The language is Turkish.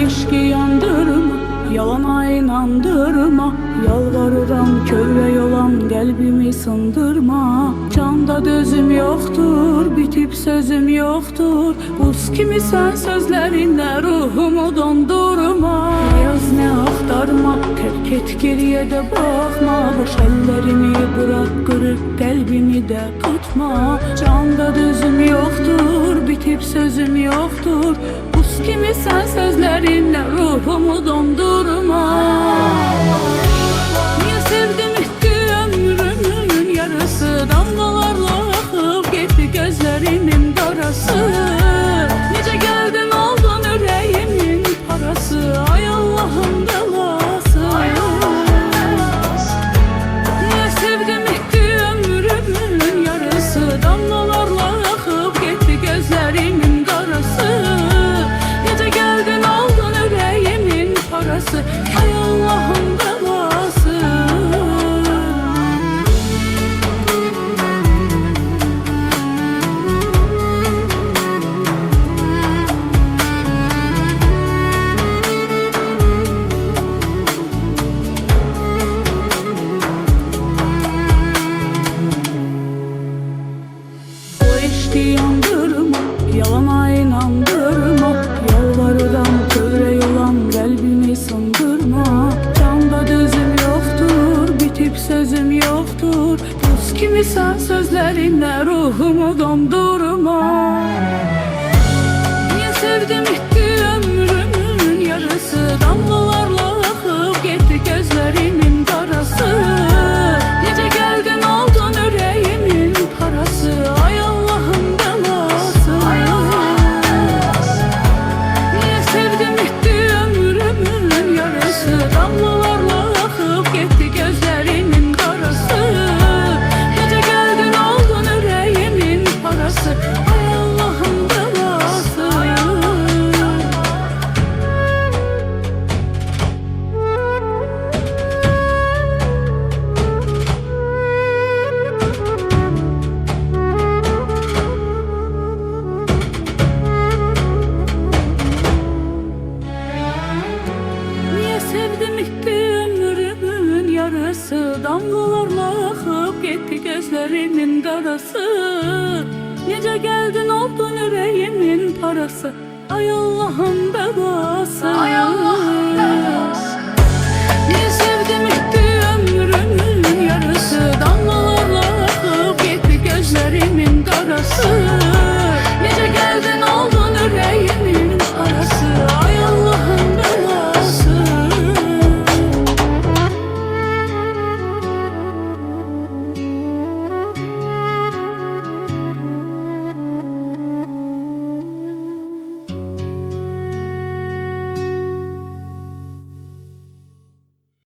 eşki yandırma, yalana inandırma. Yalvarıram kövrək olan qəlbimi sındırma. Canda dözüm yoxdur, bitib sözüm yoxdur. Buz kimi sən sözlərinlə ruhumu dondurma. Yaz nə axtarma, tərk et geriyə də baxma. Boş əllərimi bırak, qırıq qəlbimi də tutma. Canda dözüm yoxdur, bitib sözüm yoxdur. Buz kimi sən sözlərinlə ruhumu dondurma. Niye sevdim etti ömrümün yarısı, damlalarla akıp gitti gözlerimin darası. Nece geldin oldun yüreğimin parası, ay Allah'ım belası. Niye sevdim etti ömrümün yarısı, damlalarla akıp gitti gözlerimin darası. Nece geldin oldun yüreğimin parası, ay Allah'ım belası. Yandırma, yalana inandırma. Yalvarıram kövrək olan qəlbimi sındırma. Canda dözüm yoxdur, bitib sözüm yoxdur. Buz kimi sən sözlərinlə ruhumu dondurma. Niye sevdim etdi ömrümün yarısı, damlalarla akıp gitti gözlerimin darası. Nece geldin oldun yüreğimin parası, ay Allah'ım belası. Niye sevdim etti ömrümün yarısı, damlalarla akıp gitti gözlerimin darası. Nece geldin oldun yüreğimin parası, ay Allah'ım belası. Niye sevdim etti ömrümün yarısı, damlalarla akıp gitti gözlerimin darası. Nece geldin oldun yüreğimin parası, ay Allah'ım belası. Niye sevdim